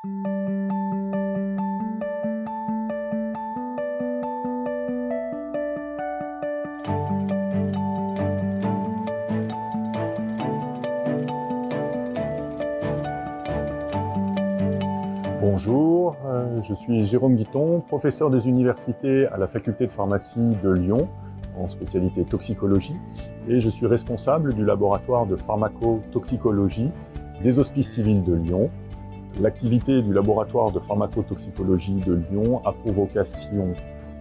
Bonjour, je suis Jérôme Guiton, professeur des universités à la faculté de pharmacie de Lyon, en spécialité toxicologie, et je suis responsable du laboratoire de pharmacotoxicologie des Hospices civils de Lyon. L'activité du laboratoire de pharmacotoxicologie de Lyon a pour vocation,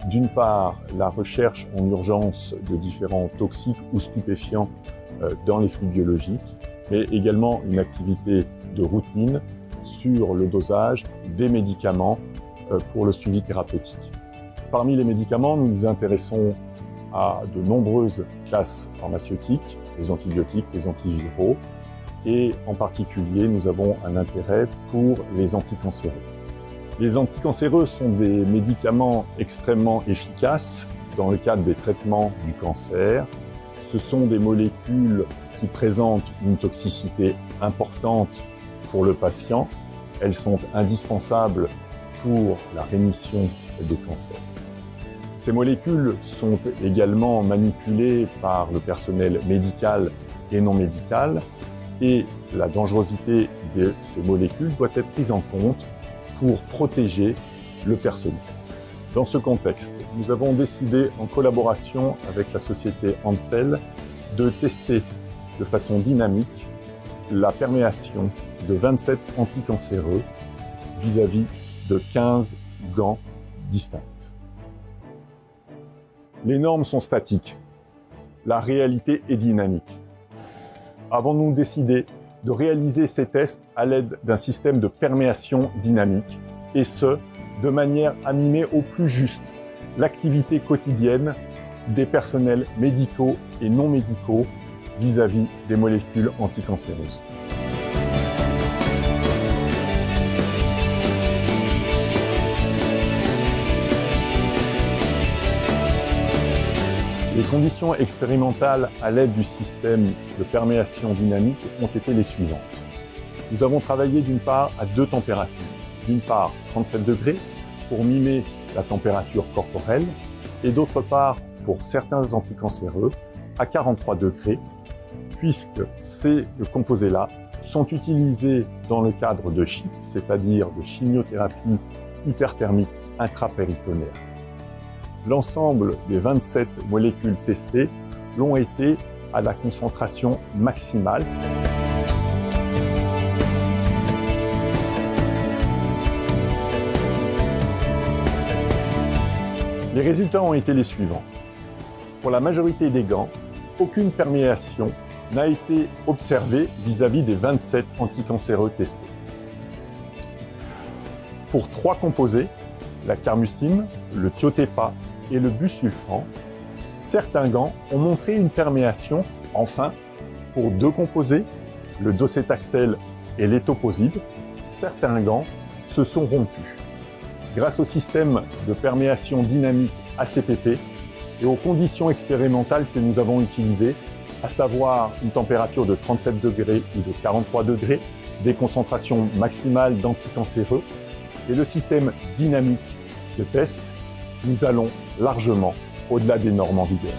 d'une part, la recherche en urgence de différents toxiques ou stupéfiants dans les flux biologiques, mais également une activité de routine sur le dosage des médicaments pour le suivi thérapeutique. Parmi les médicaments, nous nous intéressons à de nombreuses classes pharmaceutiques, les antibiotiques, les antiviraux, et en particulier, nous avons un intérêt pour les anticancéreux. Les anticancéreux sont des médicaments extrêmement efficaces dans le cadre des traitements du cancer. Ce sont des molécules qui présentent une toxicité importante pour le patient. Elles sont indispensables pour la rémission des cancers. Ces molécules sont également manipulées par le personnel médical et non médical, et la dangerosité de ces molécules doit être prise en compte pour protéger le personnel. Dans ce contexte, nous avons décidé, en collaboration avec la société Ansell, de tester de façon dynamique la perméation de 27 anticancéreux vis-à-vis de 15 gants distincts. Les normes sont statiques, la réalité est dynamique. Avons-nous décidé de réaliser ces tests à l'aide d'un système de perméation dynamique, et ce, de manière à mimer au plus juste l'activité quotidienne des personnels médicaux et non médicaux vis-à-vis des molécules anticancéreuses. Les conditions expérimentales à l'aide du système de perméation dynamique ont été les suivantes. Nous avons travaillé d'une part à deux températures. D'une part 37 degrés pour mimer la température corporelle, et d'autre part pour certains anticancéreux à 43 degrés, puisque ces composés-là sont utilisés dans le cadre de CHIP, c'est-à-dire de chimiothérapie hyperthermique intrapéritonéale. L'ensemble des 27 molécules testées l'ont été à la concentration maximale. Les résultats ont été les suivants. Pour la majorité des gants, aucune perméation n'a été observée vis-à-vis des 27 anticancéreux testés. Pour 3 composés, la carmustine, le thiotépa et le busulfan, certains gants ont montré une perméation. Enfin, pour 2 composés, le docétaxel et l'étoposide, certains gants se sont rompus. Grâce au système de perméation dynamique ACPP et aux conditions expérimentales que nous avons utilisées, à savoir une température de 37 degrés ou de 43 degrés, des concentrations maximales d'anticancéreux et le système dynamique de test, nous allons largement au-delà des normes en vigueur.